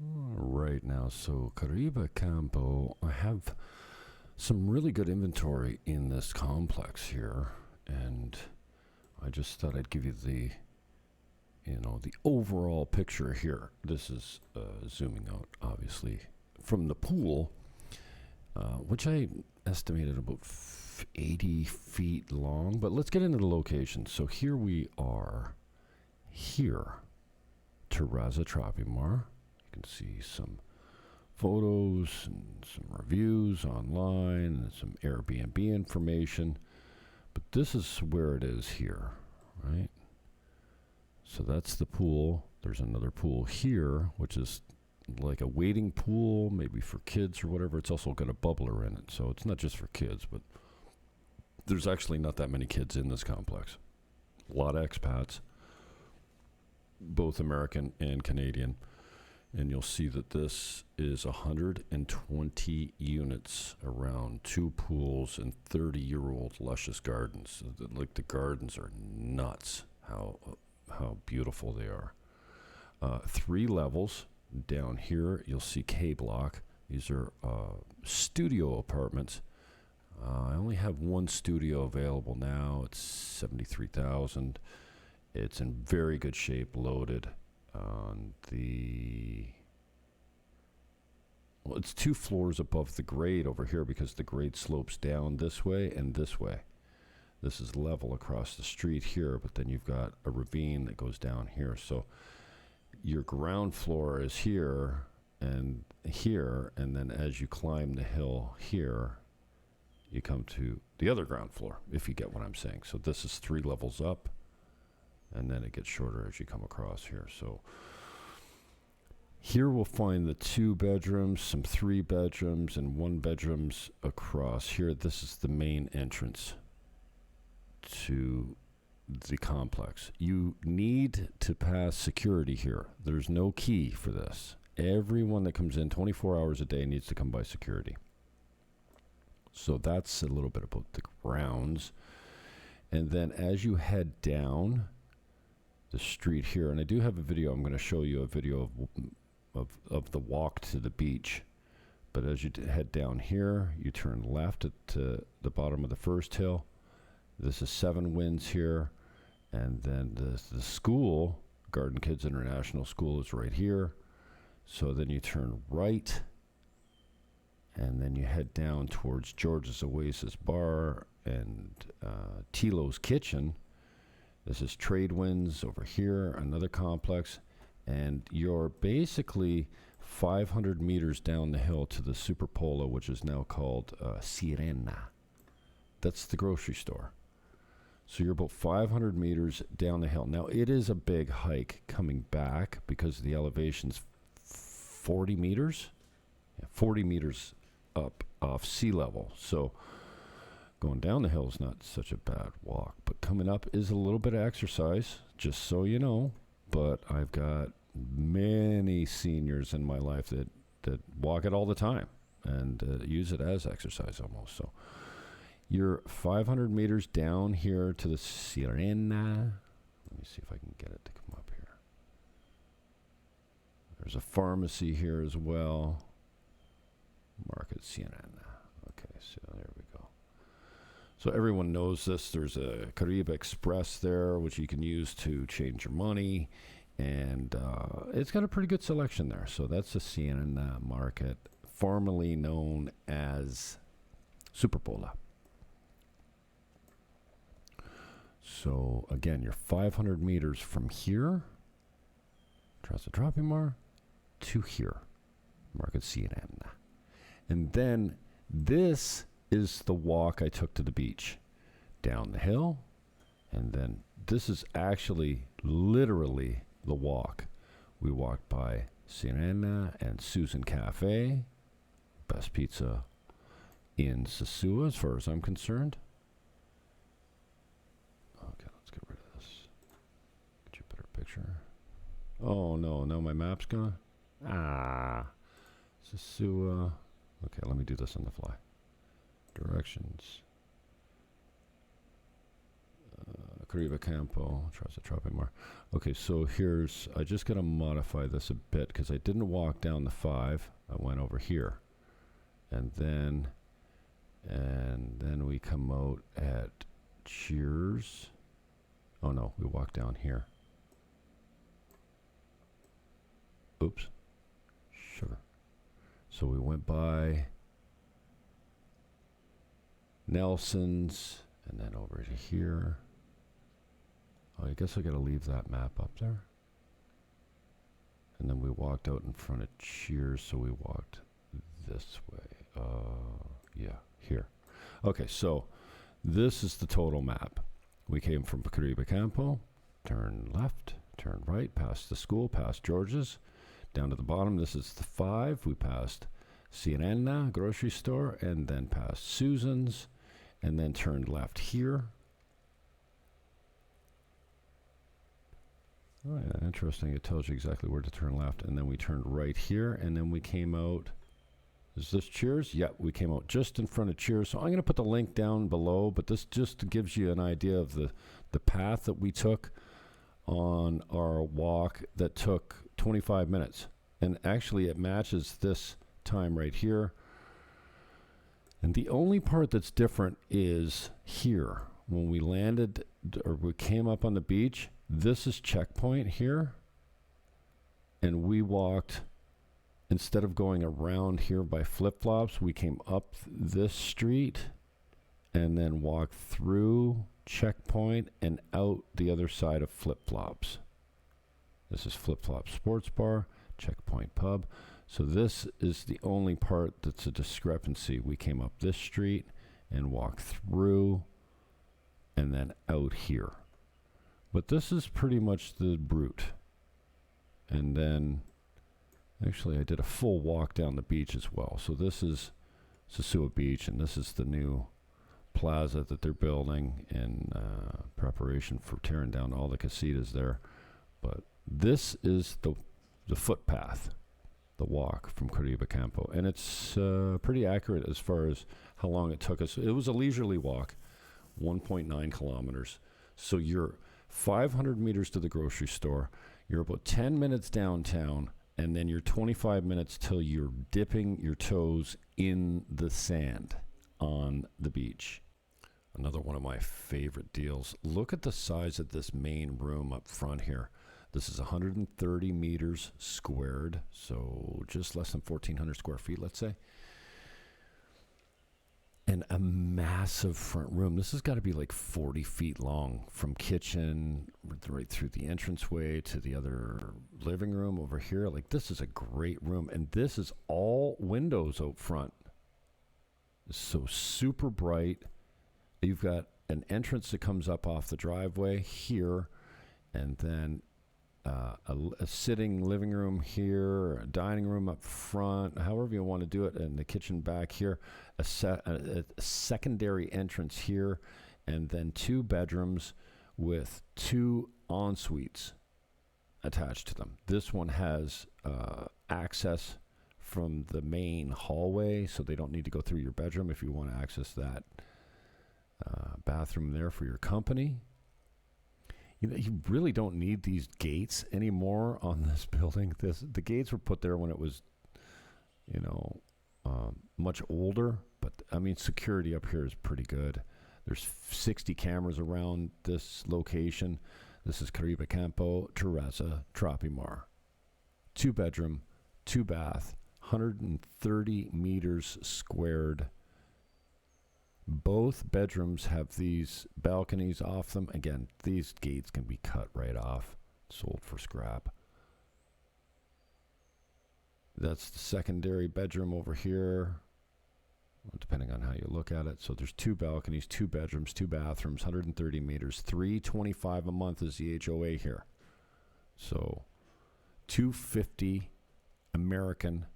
Right now, so Caribe Campo, I have some really good inventory in this complex here, and I just thought I'd give you the overall picture here. This is zooming out, obviously, from the pool, which I estimated about 80 feet long. But let's get into the location. So here we are, here, Terraza Tropimar. You can see some photos and some reviews online and some Airbnb information. But this is where it is here, right? So that's the pool. There's another pool here, which is like a wading pool, maybe for kids or whatever. It's also got a bubbler in it. So it's not just for kids, but there's actually not that many kids in this complex. A lot of expats, both American and Canadian. And you'll see that this is 120 units around 2 pools and 30-year-old luscious gardens. Like, the gardens are nuts, how beautiful they are. 3 levels. Down here, you'll see K Block. These are studio apartments. I only have one studio available now. It's $73,000. It's in very good shape, loaded. It's 2 floors above the grade over here because the grade slopes down this way and this way. This is level across the street here, but then you've got a ravine that goes down here. So your ground floor is here, and then as you climb the hill here, you come to the other ground floor, if you get what I'm saying. So this is 3 levels up, and then it gets shorter as you come across here. So here we'll find the 2 bedrooms, some 3 bedrooms, and 1 bedrooms across here. This is the main entrance to the complex. You need to pass security here. There's no key for this. Everyone that comes in 24 hours a day needs to come by security. So that's a little bit about the grounds. And then as you head down the street here, and I do have a video, I'm going to show you a video of the walk to the beach. But as you head down here, you turn left at the bottom of the first hill. This is 7 Winds here. And then the school, Garden Kids International School, is right here. So then you turn right, and then you head down towards George's Oasis Bar and Tilo's Kitchen. This is Trade Winds over here, another complex. And you're basically 500 meters down the hill to the Super Polo, which is now called Sirena. That's the grocery store. So you're about 500 meters down the hill. Now, it is a big hike coming back because the elevation's 40 meters. Yeah, 40 meters up off sea level. So going down the hill is not such a bad walk. But coming up is a little bit of exercise, just so you know. But I've got many seniors in my life that walk it all the time and use it as exercise almost. So you're 500 meters down here to the Sirena. Let me see if I can get it to come up here. There's a pharmacy here as well. Market Sirena. Okay, so there we go. So everyone knows this. There's a Caribe Express there, which you can use to change your money. And it's got a pretty good selection there. So that's the Sirena Market, formerly known as Superpola. So again, you're 500 meters from here, Terraza Tropimar, to here, Market Sirena. And then this is the walk I took to the beach. Down the hill, and then this is actually literally the walk. We walked by Sirena and Susan Cafe, best pizza in Sosua as far as I'm concerned. Okay, let's get rid of this. Get you a better picture. Oh no, now my map's gone. Sosua. Okay, let me do this on the fly. Directions. Caribe Campo, Terraza Tropimar. Okay, so here's, I just got to modify this a bit because I didn't walk down the 5. I went over here. And then we come out at Cheers. Oh no, we walk down here. Oops. Sugar. So we went by Nelson's and then over to here. Oh, I guess I gotta leave that map up there. And then we walked out in front of Cheers, so we walked this way. Yeah, here. Okay, so this is the total map. We came from Caribe Campo, turn left, turn right, past the school, past George's, down to the bottom. This is the 5. We passed Sirena grocery store, and then past Susan's, and then turned left here. Oh, yeah, interesting. It tells you exactly where to turn left, and then we turned right here, and then we came out. Is this Cheers? Yeah, we came out just in front of Cheers. So I'm going to put the link down below, but this just gives you an idea of the path that we took on our walk that took 25 minutes. And actually, it matches this time right here. And the only part that's different is here. When we landed, or we came up on the beach, this is checkpoint here. And we walked, instead of going around here by flip-flops, we came up this street and then walked through checkpoint and out the other side of flip-flops. This is Flip-Flop Sports Bar, Checkpoint Pub. So this is the only part that's a discrepancy. We came up this street and walked through and then out here. But this is pretty much the route. And then actually, I did a full walk down the beach as well. So this is Sosúa Beach, and this is the new plaza that they're building in preparation for tearing down all the casitas there. But this is the footpath, the walk from Caribe Campo. And it's pretty accurate as far as how long it took us. It was a leisurely walk, 1.9 kilometers. So you're 500 meters to the grocery store. You're about 10 minutes downtown. And then you're 25 minutes till you're dipping your toes in the sand on the beach. Another one of my favorite deals. Look at the size of this main room up front here. This is 130 meters squared, so just less than 1,400 square feet, let's say. And a massive front room. This has got to be like 40 feet long, from kitchen right through the entranceway to the other living room over here. Like, this is a great room. And this is all windows out front. So super bright. You've got an entrance that comes up off the driveway here, and then a sitting living room here, a dining room up front, however you want to do it, and the kitchen back here, a secondary entrance here, and then 2 bedrooms with 2 en-suites attached to them. This one has access from the main hallway, so they don't need to go through your bedroom if you want to access that bathroom there for your company. You really don't need these gates anymore on this building. The gates were put there when it was, much older. But, I mean, security up here is pretty good. There's 60 cameras around this location. This is Caribe Campo, Terraza Tropimar. 2 bedroom, 2 bath, 130 meters squared. Both bedrooms have these balconies off them. Again, these gates can be cut right off, sold for scrap. That's the secondary bedroom over here, depending on how you look at it. So there's 2 balconies, 2 bedrooms, 2 bathrooms, 130 meters, $325 a month is the HOA here. So $250 American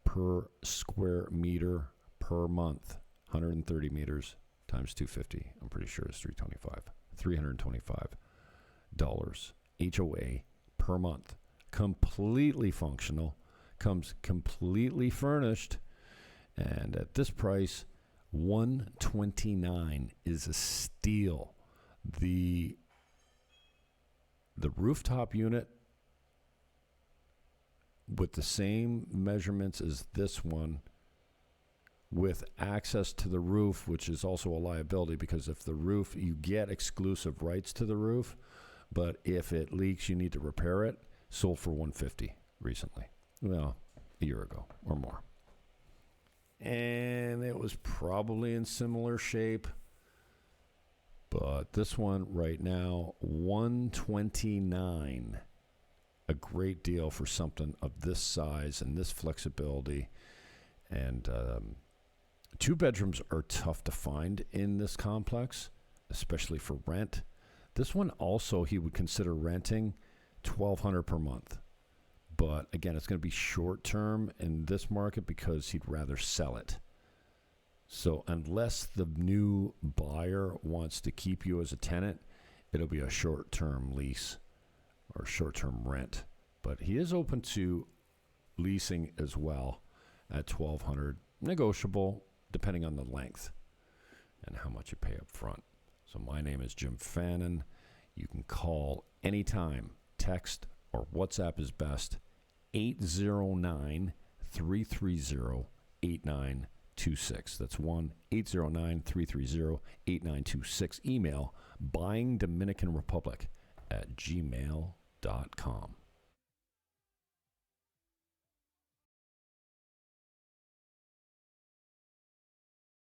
per square meter per month. 130 meters times 250, I'm pretty sure it's $325 HOA per month. Completely functional, comes completely furnished, and at this price, $129 is a steal. The rooftop unit with the same measurements as this one, with access to the roof, which is also a liability, because if the roof, you get exclusive rights to the roof, but if it leaks, you need to repair it. Sold for $150 recently. Well, a year ago or more. And it was probably in similar shape. But this one right now, $129. A great deal for something of this size and this flexibility. And 2 bedrooms are tough to find in this complex, especially for rent. This one also he would consider renting $1,200 per month. But again, it's going to be short term in this market because he'd rather sell it. So unless the new buyer wants to keep you as a tenant, it'll be a short-term lease or short-term rent. But he is open to leasing as well at $1,200, negotiable depending on the length and how much you pay up front. So my name is Jim Fannon. You can call anytime, text or WhatsApp is best, 809-330-8926. That's 1-809-330-8926. Email buyingdominicanrepublic@gmail.com.